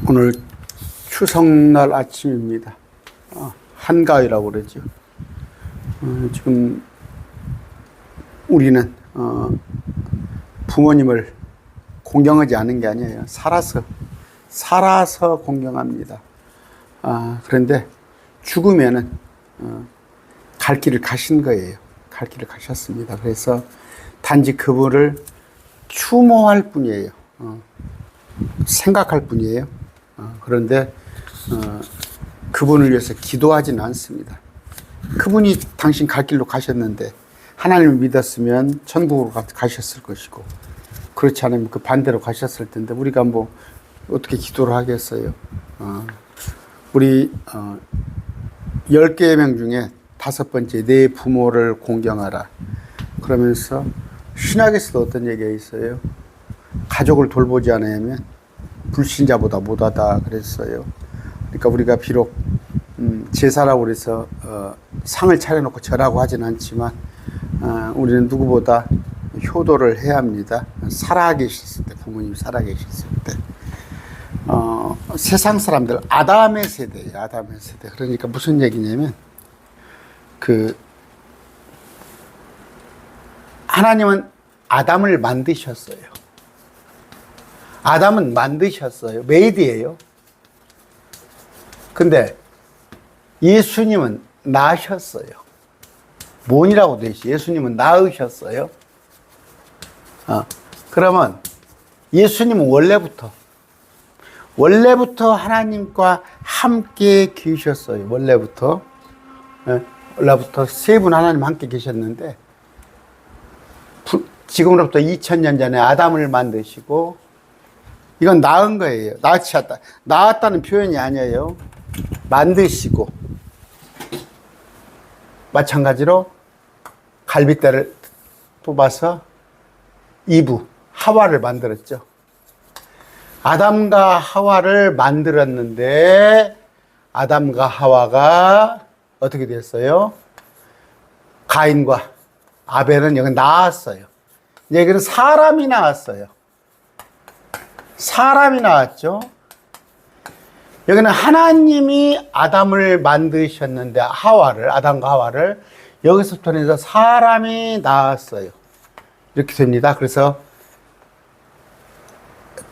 오늘 추석날 아침입니다. 한가위라고 그러죠. 지금 우리는 부모님을 공경하지 않은 게 아니에요. 살아서 공경합니다. 그런데 죽으면은 갈 길을 가신 거예요. 갈 길을 가셨습니다. 그래서 단지 그분을 추모할 뿐이에요. 생각할 뿐이에요. 그런데 그분을 위해서 기도하지는 않습니다. 그분이 당신 갈 길로 가셨는데 하나님을 믿었으면 천국으로 가셨을 것이고, 그렇지 않으면 그 반대로 가셨을 텐데 우리가 뭐 어떻게 기도를 하겠어요. 우리 10개의 명 중에 5번째, 내 부모를 공경하라. 그러면서 신약에서도 어떤 얘기가 있어요. 가족을 돌보지 않으면 불신자보다 못하다 그랬어요. 그러니까 우리가 비록 제사라고 그래서 상을 차려놓고 절하고 하진 않지만 우리는 누구보다 효도를 해야 합니다. 살아계셨을 때, 부모님이 살아계셨을 때. 세상 사람들, 아담의 세대예요. 아담의 세대. 그러니까 무슨 얘기냐면, 하나님은 아담을 만드셨어요. 아담은 만드셨어요. 메이드예요. 근데 예수님은 낳으셨어요. 뭔이라고 돼 있어요? 예수님은 낳으셨어요. 그러면 예수님은 원래부터 하나님과 함께 계셨어요. 원래부터 세 분 하나님 함께 계셨는데, 지금으로부터 2000년 전에 아담을 만드시고, 이건 낳은 거예요. 낳았다는 표현이 아니에요. 만드시고, 마찬가지로 갈빗대를 뽑아서 이브, 하와를 만들었죠. 아담과 하와를 만들었는데, 아담과 하와가 어떻게 됐어요? 가인과 아벨은 여기 나왔어요. 여기는 사람이 나왔어요. 사람이 나왔죠. 여기는 하나님이 아담을 만드셨는데, 아담과 하와를 여기서부터 해서 사람이 나왔어요. 이렇게 됩니다. 그래서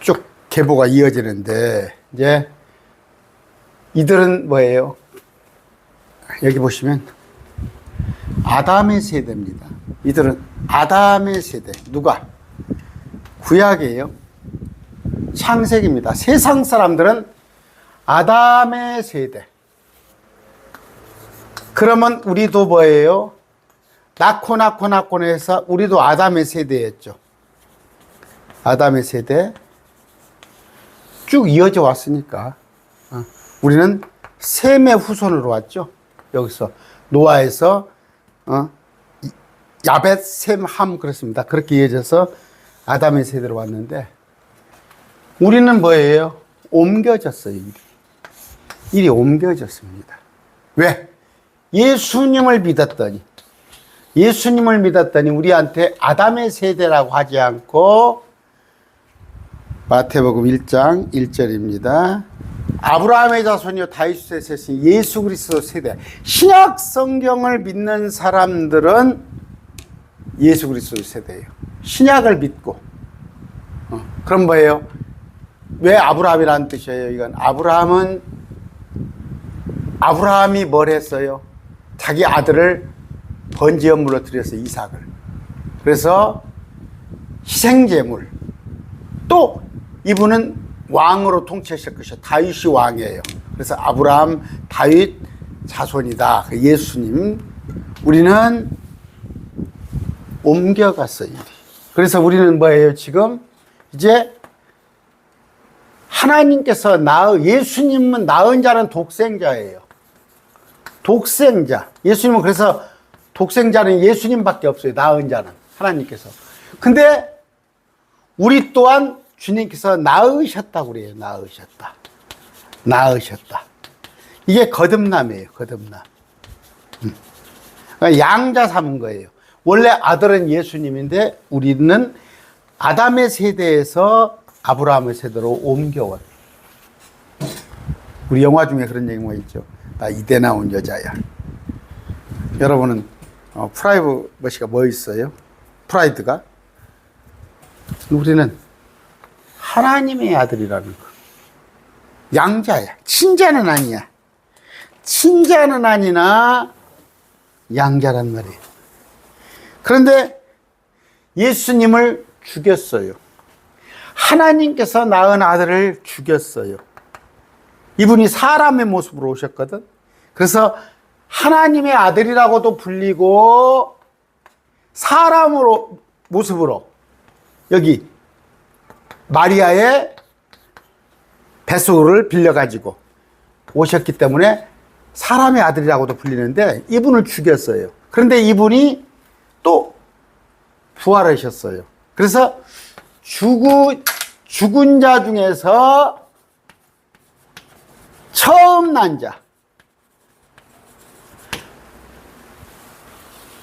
쭉 계보가 이어지는데, 이제 이들은 뭐예요? 여기 보시면 아담의 세대입니다. 이들은 아담의 세대. 누가? 구약이에요. 창세기입니다. 세상 사람들은 아담의 세대. 그러면 우리도 뭐예요? 낳고 해서 우리도 아담의 세대였죠. 아담의 세대. 쭉 이어져 왔으니까 우리는 셈의 후손으로 왔죠. 여기서 노아에서 야벳, 셈, 함 그렇습니다. 그렇게 이어져서 아담의 세대로 왔는데, 우리는 뭐예요? 옮겨졌어요. 일이 옮겨졌습니다. 왜? 예수님을 믿었더니 우리한테 아담의 세대라고 하지 않고, 마태복음 1장 1절입니다. 아브라함의 자손이요 다윗의 세신 예수 그리스도 세대. 신약 성경을 믿는 사람들은 예수 그리스도 세대예요. 신약을 믿고. 그럼 뭐예요? 왜 아브라함이라는 뜻이에요? 이건 아브라함이 뭘 했어요? 자기 아들을 번제물로 드렸어요. 이삭을. 그래서 희생제물. 또 이분은 왕으로 통치하실 것이요 다윗이 왕이에요. 그래서 아브라함, 다윗 자손이다. 예수님. 우리는 옮겨갔어요. 그래서 우리는 뭐예요? 지금 이제 하나님께서 예수님은 낳은 자는 독생자예요. 독생자. 예수님은 그래서 독생자는 예수님밖에 없어요. 낳은 자는 하나님께서. 근데 우리 또한 주님께서 낳으셨다고 그래요. 낳으셨다. 이게 거듭남이에요. 거듭남. 양자 삼은 거예요. 원래 아들은 예수님인데 우리는 아담의 세대에서 아브라함의 세대로 옮겨왔어요. 우리 영화 중에 그런 얘기가 있죠. 나 이대 나온 여자야. 여러분은 프라이버시가 뭐 있어요? 프라이드가? 우리는 하나님의 아들이라는 거. 양자야. 친자는 아니야. 친자는 아니나 양자란 말이에요. 그런데 예수님을 죽였어요. 하나님께서 낳은 아들을 죽였어요. 이분이 사람의 모습으로 오셨거든. 그래서 하나님의 아들이라고도 불리고 사람으로 모습으로 여기 마리아의 뱃속을 빌려가지고 오셨기 때문에 사람의 아들이라고도 불리는데 이분을 죽였어요. 그런데 이분이 또 부활하셨어요. 그래서 죽은 자 중에서 처음 난 자,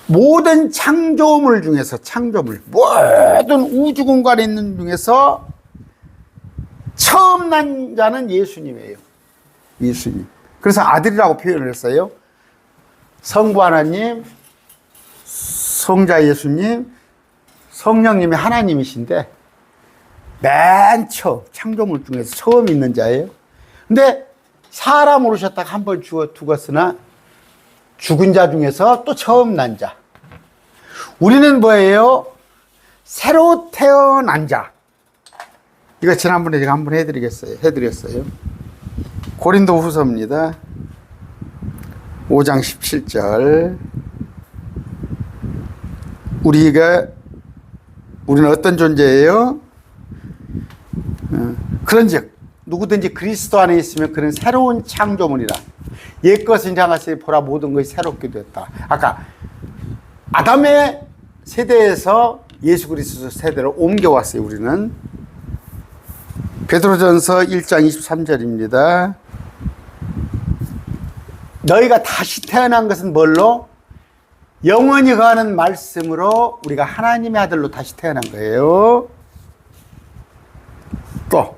모든 창조물 중에서 모든 우주 공간에 있는 중에서 처음 난 자는 예수님이에요. 예수님. 그래서 아들이라고 표현을 했어요. 성부 하나님, 성자 예수님, 성령님이 하나님이신데 맨 처음 창조물 중에서 처음 있는 자예요. 근데 사람으로 오셨다가 한 번 죽었으나 죽은 자 중에서 또 처음 난 자. 우리는 뭐예요? 새로 태어난 자. 이거 지난번에 제가 한번 해드렸어요. 고린도 후서입니다. 5장 17절. 우리는 어떤 존재예요? 그런즉 누구든지 그리스도 안에 있으면 그는 새로운 창조물이라. 옛것은 지나갔으니 보라 모든 것이 새롭게 되었다. 아까 아담의 세대에서 예수 그리스도 세대로 옮겨왔어요. 우리는 베드로전서 1장 23절입니다. 너희가 다시 태어난 것은 뭘로? 영원히 거하는 말씀으로 우리가 하나님의 아들로 다시 태어난 거예요. 또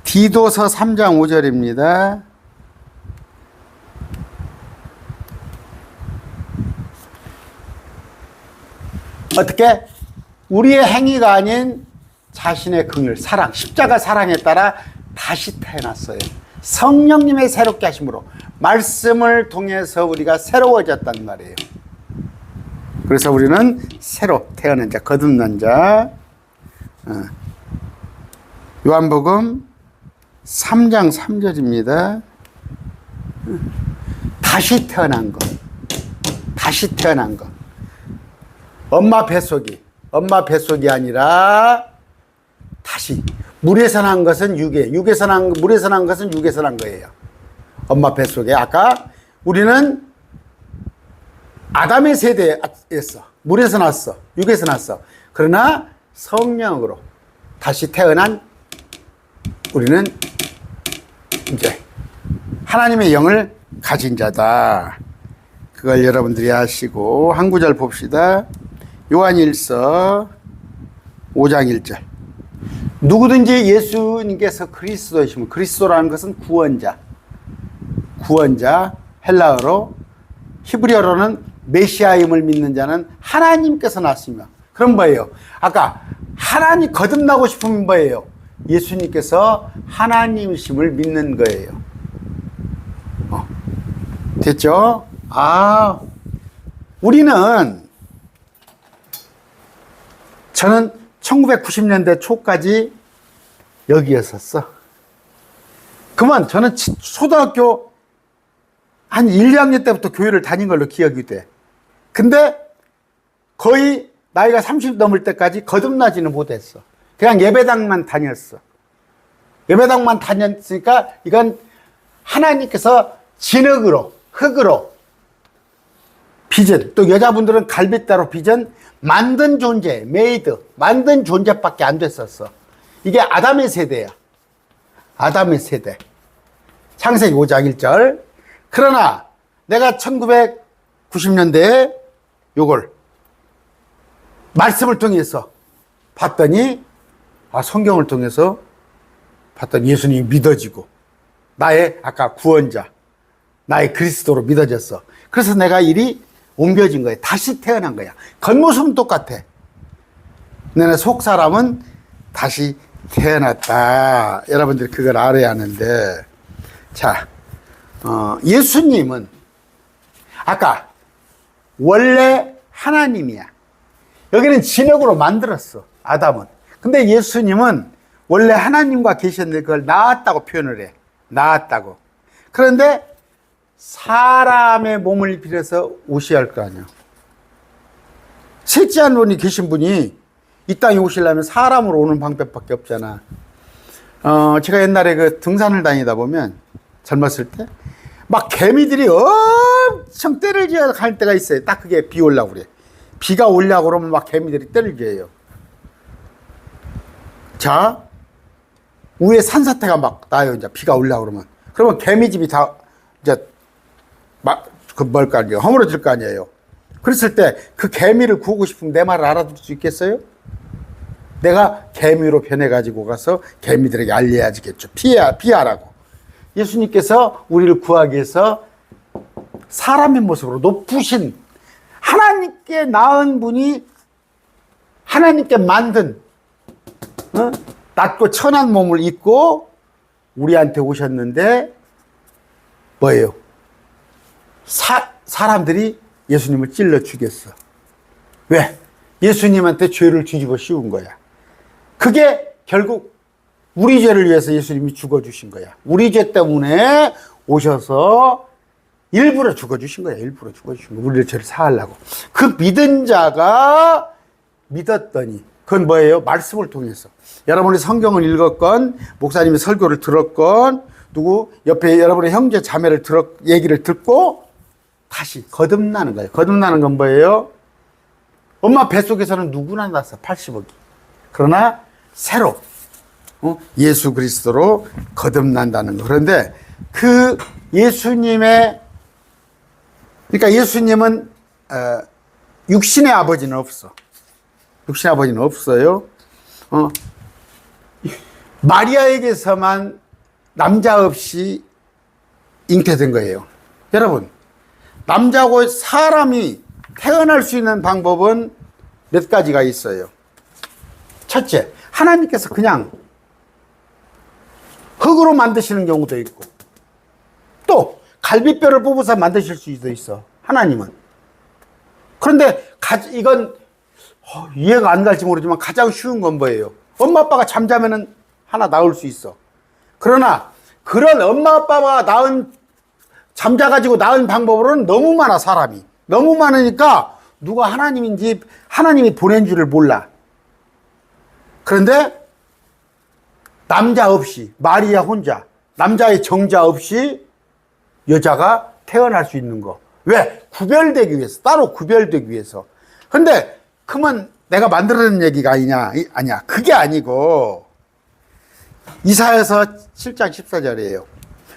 디도서 3장 5절입니다. 어떻게? 우리의 행위가 아닌 자신의 긍휼, 사랑, 십자가 사랑에 따라 다시 태어났어요. 성령님의 새롭게 하심으로 말씀을 통해서 우리가 새로워졌단 말이에요. 그래서 우리는 새로 태어난 자, 거듭난 자. 요한복음 3장 3절입니다. 다시 태어난 것. 다시 태어난 것. 엄마 뱃속이 아니라 다시 물에서 난 것은 물에서 난 것은 육에서 난 거예요. 엄마 뱃속에. 아까 우리는 아담의 세대에서 물에서 났어. 육에서 났어. 그러나 성령으로 다시 태어난 우리는 이제 하나님의 영을 가진 자다. 그걸 여러분들이 아시고 한 구절 봅시다. 요한일서 5장 1절. 누구든지 예수님께서 그리스도이시면, 그리스도라는 것은 구원자, 헬라어로, 히브리어로는 메시아임을 믿는 자는 하나님께서 났으며. 그럼 뭐예요? 아까 하나님 거듭나고 싶으면 뭐예요? 예수님께서 하나님이심을 믿는 거예요. 됐죠? 저는 1990년대 초까지 여기였었어. 그만 저는 초등학교 한 1, 2학년 때부터 교회를 다닌 걸로 기억이 돼. 근데 거의 나이가 30 넘을 때까지 거듭나지는 못했어. 그냥 예배당만 다녔어. 예배당만 다녔으니까 이건 하나님께서 진흙으로, 흙으로 빚은, 또 여자분들은 갈빗대로 빚은 만든 존재, 만든 존재밖에 안 됐었어. 이게 아담의 세대야. 아담의 세대. 창세기 5장 1절. 그러나 내가 1990년대에 요걸 말씀을 통해서 봤더니, 성경을 통해서 봤더니 예수님이 믿어지고 나의 아까 구원자, 나의 그리스도로 믿어졌어. 그래서 내가 일이 옮겨진 거야. 다시 태어난 거야. 겉모습은 똑같아. 내 속 사람은 다시 태어났다. 여러분들이 그걸 알아야 하는데, 자, 예수님은 아까 원래 하나님이야. 여기는 진흙으로 만들었어, 아담은. 근데 예수님은 원래 하나님과 계셨는데 그걸 낳았다고 표현을 해. 낳았다고. 그런데 사람의 몸을 빌어서 오셔야 할 거 아니야. 셋째 분이 계신 분이 이 땅에 오시려면 사람으로 오는 방법밖에 없잖아. 제가 옛날에 그 등산을 다니다 보면 젊었을 때 막 개미들이 엄청 떼를 지어 갈 때가 있어요. 딱 그게 비 오려고 그래. 비가 오려고 그러면 막 개미들이 떼를 지어요. 자, 위에 산사태가 막 나요. 이제 비가 오려고 그러면. 그러면 개미집이 다 이제 막 그 뭘까 아니에요. 허물어질 거 아니에요. 그랬을 때 그 개미를 구하고 싶으면 내 말을 알아들을 수 있겠어요? 내가 개미로 변해가지고 가서 개미들에게 알려야지겠죠. 피하라고. 예수님께서 우리를 구하기 위해서 사람의 모습으로 높으신 하나님께 낳은 분이 하나님께 만든 낮고 천한 몸을 입고 우리한테 오셨는데 뭐예요? 사람들이 예수님을 찔러 죽였어. 왜? 예수님한테 죄를 뒤집어 씌운 거야. 그게 결국 우리 죄를 위해서 예수님이 죽어주신 거야. 우리 죄 때문에 오셔서 일부러 죽어주신 거야. 일부러 죽어주신 거야. 우리의 죄를 사하려고. 그 믿은 자가 믿었더니 그건 뭐예요? 말씀을 통해서. 여러분이 성경을 읽었건 목사님의 설교를 들었건 누구 옆에 여러분의 형제 자매를 얘기를 듣고 다시 거듭나는 거예요. 거듭나는 건 뭐예요? 엄마 뱃속에서는 누구나 났어. 80억이. 그러나 새로 예수 그리스도로 거듭난다는 거. 그런데 그 예수님의 그러니까 예수님은 육신의 아버지는 없어. 육신의 아버지는 없어요. 마리아에게서만 남자 없이 잉태된 거예요. 여러분, 남자고 사람이 태어날 수 있는 방법은 몇 가지가 있어요. 첫째, 하나님께서 그냥 흙으로 만드시는 경우도 있고, 또 갈비뼈를 뽑아서 만드실 수도 있어, 하나님은. 그런데 이건 이해가 안 갈지 모르지만 가장 쉬운 건 뭐예요? 엄마 아빠가 잠자면은 하나 낳을 수 있어. 그러나 그런 엄마 아빠가 잠자가지고 낳은 방법으로는 너무 많아, 사람이. 너무 많으니까 누가 하나님인지 하나님이 보낸 줄을 몰라. 그런데 남자 없이, 마리아 혼자, 남자의 정자 없이 여자가 태어날 수 있는 거. 왜? 구별되기 위해서, 따로 구별되기 위해서. 근데 그러면 내가 만들어낸 얘기가 아니야. 그게 아니고 이사야서 7장 14절이에요.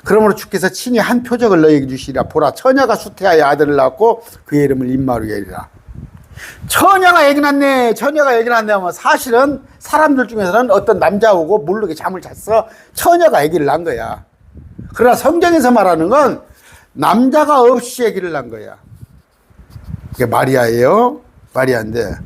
그러므로 주께서 친히 한 표적을 너에게 주시리라. 보라, 처녀가 수태하여 아들을 낳고 그의 이름을 임마누엘이라 하리라. 처녀가 애기 낳네, 처녀가 애기 낳네 하면 사실은 사람들 중에서는 어떤 남자하고 모르게 잠을 잤어. 처녀가 애기를 낳은 거야. 그러나 성경에서 말하는 건 남자가 없이 애기를 낳은 거야. 그게 마리아예요. 마리아인데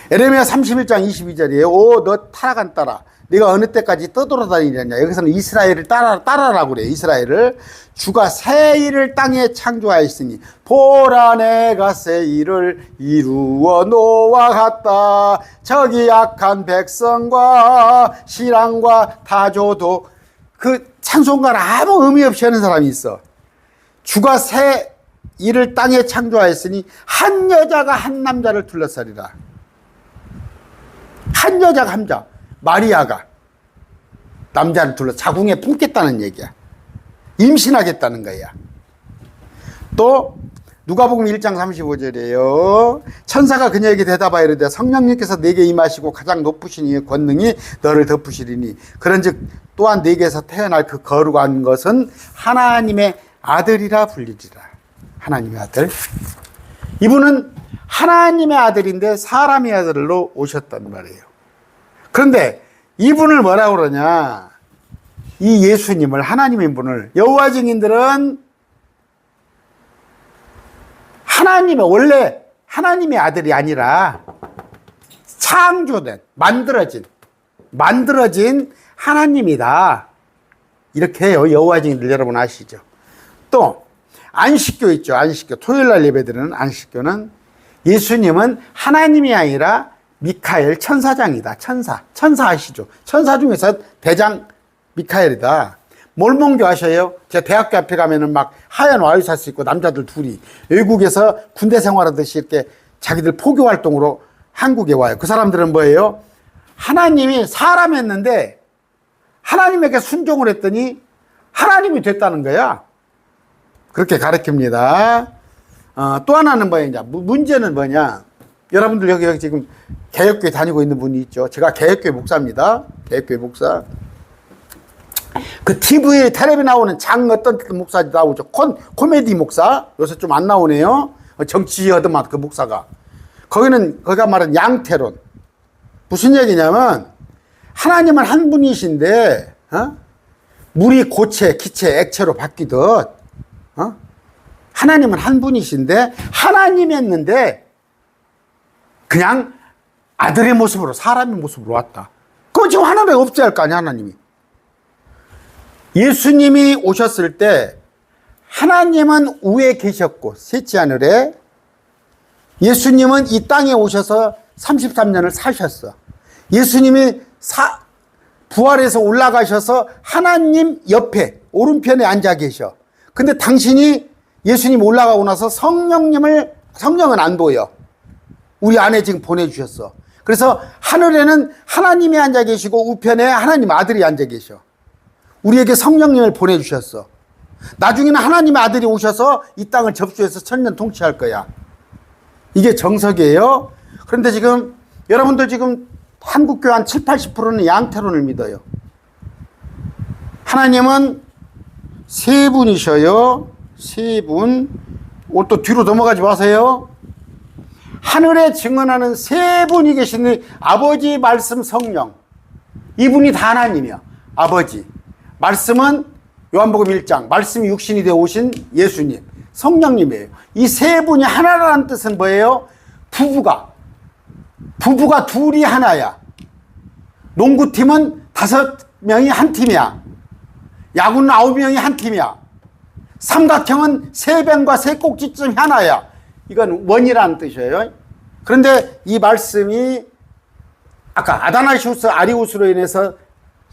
에레미야 31장 22절이에요. 오, 너 타락한 딸아, 네가 어느 때까지 떠돌아다니느냐. 여기서는 이스라엘을 따라라고 그래. 이스라엘을. 주가 새 일을 땅에 창조하였으니 보라, 내가 새 일을 이루어 놓아갔다. 저기 약한 백성과 신랑과 타조도. 그 찬송가를 아무 의미 없이 하는 사람이 있어. 주가 새 일을 땅에 창조하였으니 한 여자가 한 남자를 둘러싸리라. 한 여자가 한 남자, 마리아가 남자를 자궁에 품겠다는 얘기야. 임신하겠다는 거야. 또 누가복음 1장 35절이에요. 천사가 그녀에게 대답하여 이르되 성령님께서 내게 임하시고 가장 높으신 이의 권능이 너를 덮으시리니 그런즉 또한 네게서 태어날 그 거룩한 것은 하나님의 아들이라 불리리라. 하나님의 아들. 이분은 하나님의 아들인데 사람의 아들로 오셨단 말이에요. 그런데 이분을 뭐라고 그러냐? 이 예수님을, 하나님의 분을, 여호와 증인들은 원래 하나님의 아들이 아니라 창조된, 만들어진 하나님이다. 이렇게 해요. 여호와 증인들 여러분 아시죠? 또 안식교 있죠. 안식교. 토요일날 예배드리는 안식교는 예수님은 하나님이 아니라 미카엘 천사장이다. 천사 아시죠? 천사 중에서 대장 미카엘이다. 몰몬교 아셔요? 제가 대학교 앞에 가면은 막 하얀 와이셔츠 입고 남자들 둘이 외국에서 군대 생활하듯이 이렇게 자기들 포교 활동으로 한국에 와요. 그 사람들은 뭐예요? 하나님이 사람했는데 하나님에게 순종을 했더니 하나님이 됐다는 거야. 그렇게 가르칩니다. 또 하나는 뭐냐? 이제 문제는 뭐냐? 여러분들 여기 지금 개혁교회 다니고 있는 분이 있죠. 제가 개혁교회 목사입니다. 개혁교회 목사. 그 TV에 텔레비 나오는 어떤 목사 나오죠. 코미디 목사. 요새 좀 안 나오네요. 정치하더만 그 목사가. 거기가 말하는 양태론. 무슨 얘기냐면 하나님은 한 분이신데 물이 고체, 기체, 액체로 바뀌듯 하나님은 한 분이신데 하나님이었는데 그냥 아들의 모습으로, 사람의 모습으로 왔다. 그거 지금 하늘에 없어야 할 거 아니야, 하나님이. 예수님이 오셨을 때 하나님은 위에 계셨고 셋째 하늘에, 예수님은 이 땅에 오셔서 33년을 사셨어. 예수님이 부활해서 올라가셔서 하나님 옆에 오른편에 앉아 계셔. 근데 당신이 예수님 올라가고 나서 성령은 안 보여. 우리 안에 지금 보내주셨어. 그래서 하늘에는 하나님이 앉아 계시고 우편에 하나님 아들이 앉아 계셔. 우리에게 성령님을 보내주셨어. 나중에는 하나님의 아들이 오셔서 이 땅을 접수해서 천년 통치할 거야. 이게 정석이에요. 그런데 지금 여러분들 지금 한국교회 한 70~80%는 양태론을 믿어요. 하나님은 세 분이셔요. 세 분. 또 뒤로 넘어가지 마세요. 하늘에 증언하는 세 분이 계시니 아버지, 말씀, 성령. 이분이 다 하나님이야. 아버지. 말씀은 요한복음 1장. 말씀이 육신이 되어 오신 예수님. 성령님이에요. 이 세 분이 하나라는 뜻은 뭐예요? 부부가 둘이 하나야. 농구팀은 5명이 한 팀이야. 야구는 9명이 한 팀이야. 삼각형은 세 변과 세 꼭지점이 하나야. 이건 원이라는 뜻이에요. 그런데 이 말씀이 아까 아다나시우스 아리우스로 인해서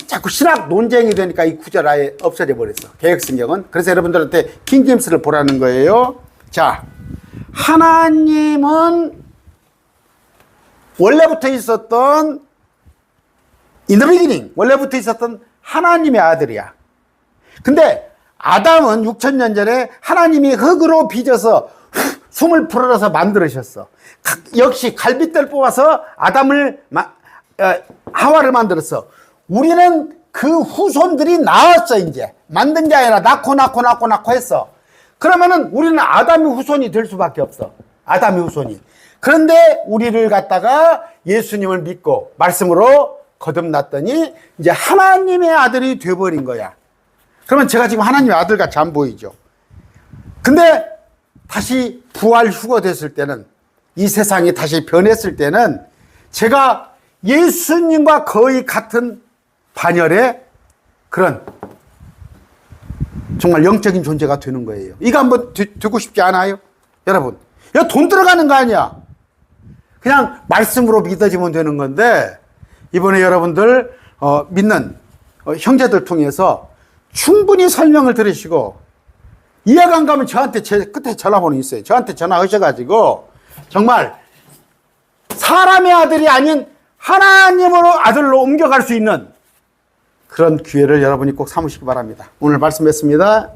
자꾸 신학 논쟁이 되니까 이 구절 아예 없어져 버렸어. 개혁성경은. 그래서 여러분들한테 킹제임스를 보라는 거예요. 자, 하나님은 원래부터 있었던 in the beginning, 원래부터 있었던 하나님의 아들이야. 근데 아담은 6,000년 전에 하나님이 흙으로 빚어서 숨을 불어넣어서 만들으셨어. 역시 갈빗대를 뽑아서 하와를 만들었어. 우리는 그 후손들이 나왔어. 이제 만든 게 아니라 낳고 했어. 그러면은 우리는 아담의 후손이 될 수밖에 없어. 아담의 후손이. 그런데 우리를 갖다가 예수님을 믿고 말씀으로 거듭났더니 이제 하나님의 아들이 돼버린 거야. 그러면 제가 지금 하나님의 아들같이 안 보이죠. 근데 다시 부활 휴거됐을 때는, 이 세상이 다시 변했을 때는 제가 예수님과 거의 같은 반열의 그런 정말 영적인 존재가 되는 거예요. 이거 한번 듣고 싶지 않아요? 여러분, 이거 돈 들어가는 거 아니야. 그냥 말씀으로 믿어지면 되는 건데, 이번에 여러분들 믿는 형제들 통해서 충분히 설명을 들으시고 이해가 안 가면 저한테 제 끝에 전화번호 있어요. 저한테 전화하셔가지고 정말 사람의 아들이 아닌 하나님으로 아들로 옮겨갈 수 있는 그런 기회를 여러분이 꼭 삼으시기 바랍니다. 오늘 말씀했습니다.